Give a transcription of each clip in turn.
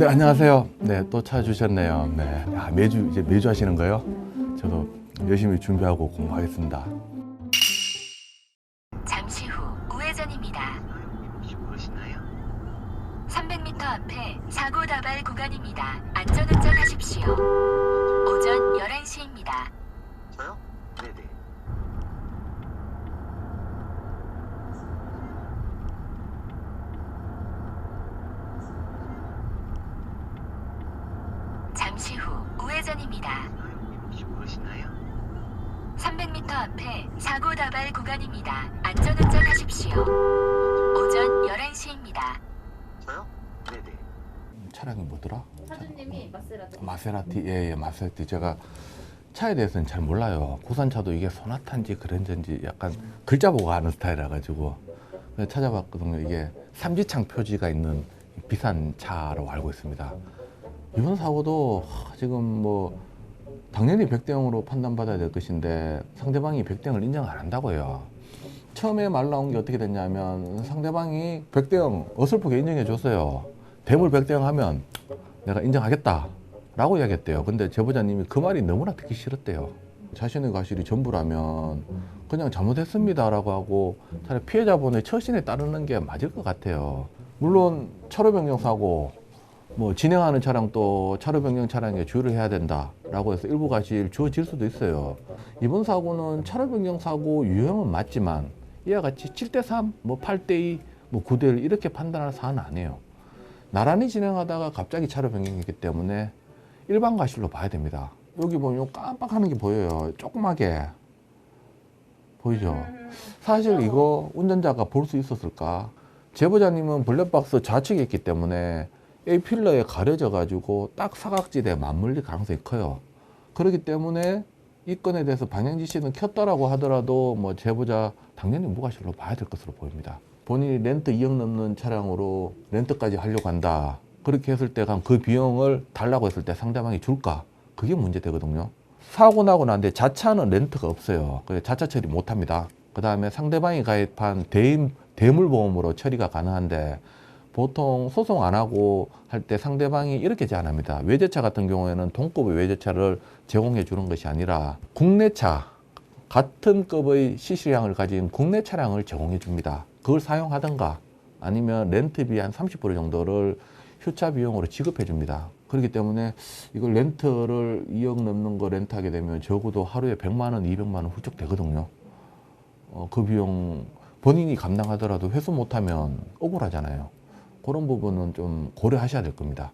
네, 안녕하세요. 네, 또 찾아주셨네요. 네. 야, 매주 하시는 거요? 저도 열심히 준비하고 공부하겠습니다. 잠시 후 우회전입니다. 혹시 모르시나요? 300m 앞에 사고 다발 구간입니다. 안전운전하십시오. 오전 11시입니다. 저요? 네네. 잠시 후 우회전입니다. 혹시 모르시나요? 300m 앞에 사고 다발 구간입니다. 안전운전하십시오. 오전 11시입니다. 저요? 네네. 차량이 뭐더라? 사주님이 마세라티. 마세라티, 예, 마세라티. 제가 차에 대해서는 잘 몰라요. 국산차도 이게 소나타인지 그랜저인지 약간 글자 보고 하는 스타일이라 가지고 찾아봤거든요. 이게 삼지창 표지가 있는 비싼 차로 알고 있습니다. 이번 사고도 지금 뭐 당연히 100대 0으로 판단받아야 될 것인데 상대방이 100대 0을 인정 안 한다고 해요. 처음에 말 나온 게 어떻게 됐냐면 상대방이 100대 0 어설프게 인정해 줬어요. 대물 100대 0 하면 내가 인정하겠다 라고 이야기했대요. 근데 제보자님이 그 말이 너무나 듣기 싫었대요. 자신의 과실이 전부라면 그냥 잘못했습니다 라고 하고 차라리 피해자분의 처신에 따르는 게 맞을 것 같아요. 물론 차로 변경 사고 뭐 진행하는 차량도 차로 변경 차량에 주의를 해야 된다라고 해서 일부 과실 주어질 수도 있어요. 이번 사고는 차로 변경 사고 유형은 맞지만 이와 같이 7대3, 뭐 8대2, 뭐 9대1 이렇게 판단할 사안은 아니에요. 나란히 진행하다가 갑자기 차로 변경이기 때문에 일반 과실로 봐야 됩니다. 여기 보면 깜빡하는 게 보여요. 조그맣게 보이죠? 사실 이거 운전자가 볼 수 있었을까? 제보자님은 블랙박스 좌측에 있기 때문에 A필러에 가려져 가지고 딱 사각지대에 맞물릴 가능성이 커요. 그렇기 때문에 이 건에 대해서 방향지시는 켰다라고 하더라도 뭐 제보자 당연히 무과실로 봐야 될 것으로 보입니다. 본인이 렌트 2억 넘는 차량으로 렌트까지 하려고 한다. 그렇게 했을 때 그 비용을 달라고 했을 때 상대방이 줄까? 그게 문제되거든요. 사고 나고 난데 자차는 렌트가 없어요. 그래서 자차 처리 못 합니다. 그 다음에 상대방이 가입한 대물보험으로 처리가 가능한데 보통 소송 안 하고 할 때 상대방이 이렇게 제안합니다. 외제차 같은 경우에는 동급의 외제차를 제공해 주는 것이 아니라 국내차, 같은 급의 CC량을 가진 국내 차량을 제공해 줍니다. 그걸 사용하든가 아니면 렌트비 한 30% 정도를 휴차 비용으로 지급해 줍니다. 그렇기 때문에 이걸 렌트를 2억 넘는 거 렌트하게 되면 적어도 하루에 100만 원, 200만 원 훌쩍 되거든요. 그 비용 본인이 감당하더라도 회수 못하면 억울하잖아요. 그런 부분은 좀 고려하셔야 될 겁니다.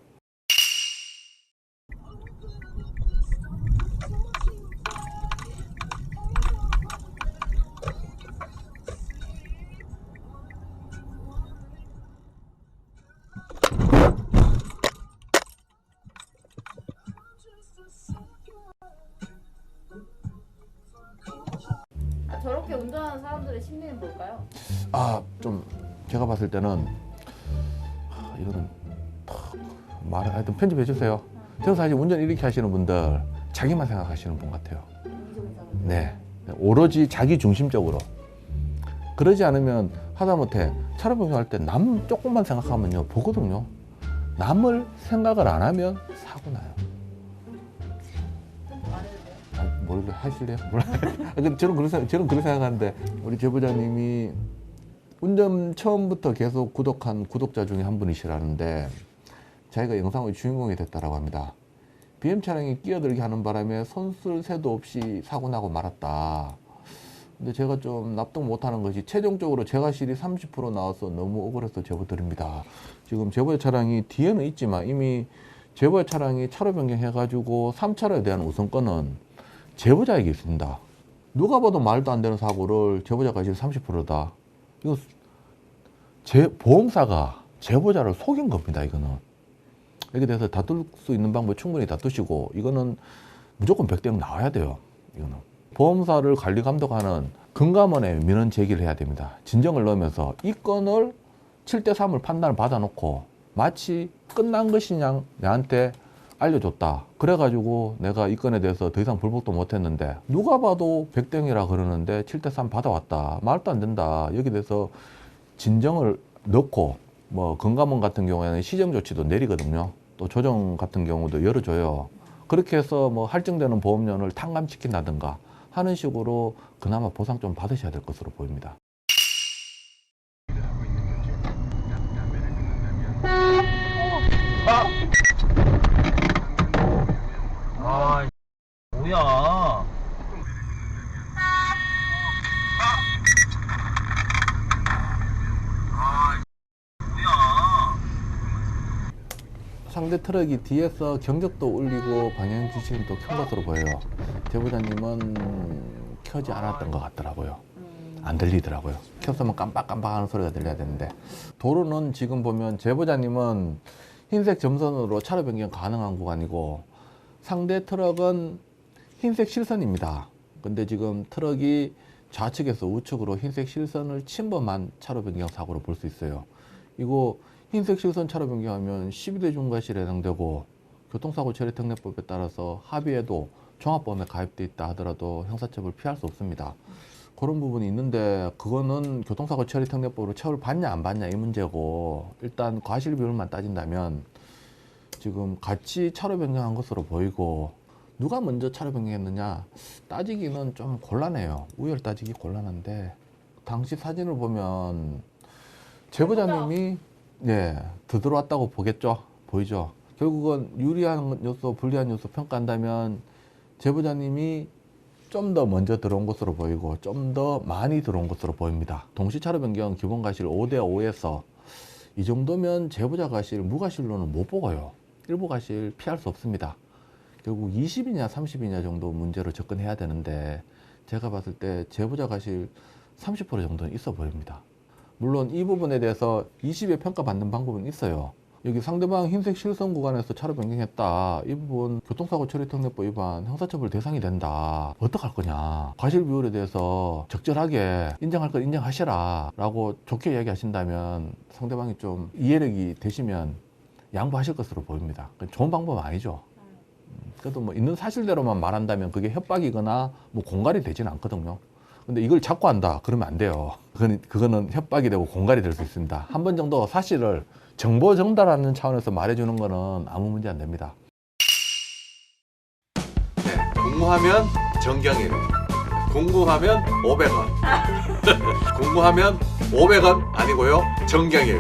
저렇게 운전하는 사람들의 심리는 뭘까요? 좀 제가 봤을 때는 이거는 말을 하여튼 편집해 주세요. 저는 사실 운전 이렇게 하시는 분들 자기만 생각하시는 분 같아요. 네, 오로지 자기 중심적으로. 그러지 않으면 하다못해 차로 변경할 때 남 조금만 생각하면요 보거든요. 남을 생각을 안 하면 사고 나요. 뭘 하실래요? 저는 그렇게 생각하는데 우리 제보자님이 운전 처음부터 계속 구독한 구독자 중에 한 분이시라는데 자기가 영상의 주인공이 됐다라고 합니다. BM 차량이 끼어들게 하는 바람에 손쓸 새도 없이 사고 나고 말았다. 근데 제가 좀 납득 못하는 것이 최종적으로 제과실이 30% 나와서 너무 억울해서 제보 드립니다. 지금 제보자 차량이 뒤에는 있지만 이미 제보자 차량이 차로 변경해가지고 3차로에 대한 우선권은 제보자에게 있습니다. 누가 봐도 말도 안 되는 사고를 제보자 과실 30%다. 이거 보험사가 제보자를 속인 겁니다. 이거는. 여기에 대해서 다툴 수 있는 방법 충분히 다투시고 이거는 무조건 100대 0 나와야 돼요. 이거는. 보험사를 관리 감독하는 금감원에 민원 제기를 해야 됩니다. 진정을 넣으면서 이 건을 7대 3을 판단을 받아놓고 마치 끝난 것이냐 내한테 알려줬다. 그래가지고 내가 이 건에 대해서 더 이상 불복도 못했는데 누가 봐도 100대 0이라 그러는데 7대 3 받아왔다. 말도 안 된다. 여기 대해서 진정을 넣고 뭐 금감원 같은 경우에는 시정 조치도 내리거든요. 또 조정 같은 경우도 열어줘요. 그렇게 해서 뭐 할증되는 보험료를 탕감시킨다든가 하는 식으로 그나마 보상 좀 받으셔야 될 것으로 보입니다. 아, 뭐야? 상대 트럭이 뒤에서 경적도 울리고 방향 지시도 켠 것으로 보여요. 제보자님은 켜지 않았던 것 같더라고요. 안 들리더라고요. 켰으면 깜빡깜빡 하는 소리가 들려야 되는데, 도로는 지금 보면 제보자님은 흰색 점선으로 차로 변경 가능한 구간이고 상대 트럭은 흰색 실선입니다. 근데 지금 트럭이 좌측에서 우측으로 흰색 실선을 침범한 차로 변경 사고로 볼 수 있어요. 이거 흰색 실선 차로 변경하면 12대 중과실에 해당되고 교통사고 처리특례법에 따라서 합의에도 종합보험에 가입돼 있다 하더라도 형사처벌 피할 수 없습니다. 그런 부분이 있는데 그거는 교통사고 처리특례법으로 처벌 받냐 안 받냐 이 문제고, 일단 과실 비율만 따진다면 지금 같이 차로 변경한 것으로 보이고 누가 먼저 차로 변경했느냐 따지기는 좀 곤란해요. 우열 따지기 곤란한데, 당시 사진을 보면 제보자님이 더 들어왔다고 보겠죠. 보이죠. 결국은 유리한 요소, 불리한 요소 평가한다면 제보자님이 좀 더 먼저 들어온 것으로 보이고 좀 더 많이 들어온 것으로 보입니다. 동시 차로 변경 기본 과실 5대 5에서 이 정도면 제보자 과실, 무과실로는 못 보고요. 일부 과실 피할 수 없습니다. 결국 20이냐 30이냐 정도 문제로 접근해야 되는데 제가 봤을 때 제보자 과실 30% 정도는 있어 보입니다. 물론 이 부분에 대해서 20에 평가받는 방법은 있어요. 여기 상대방 흰색 실선 구간에서 차로 변경했다. 이 부분 교통사고 처리특례법 위반 형사처벌 대상이 된다. 어떡할 거냐. 과실 비율에 대해서 적절하게 인정할 건 인정하시라 라고 좋게 이야기하신다면 상대방이 좀 이해력이 되시면 양보하실 것으로 보입니다. 좋은 방법은 아니죠. 그래도 뭐 있는 사실대로만 말한다면 그게 협박이거나 뭐 공갈이 되지는 않거든요. 근데 이걸 자꾸 한다 그러면 안 돼요. 그거는 협박이 되고 공갈이 될 수 있습니다. 한 번 정도 사실을 정보 전달하는 차원에서 말해주는 거는 아무 문제 안 됩니다. 네, 공모하면 정경일, 공모하면 500원, 공모하면 500원 아니고요, 정경일.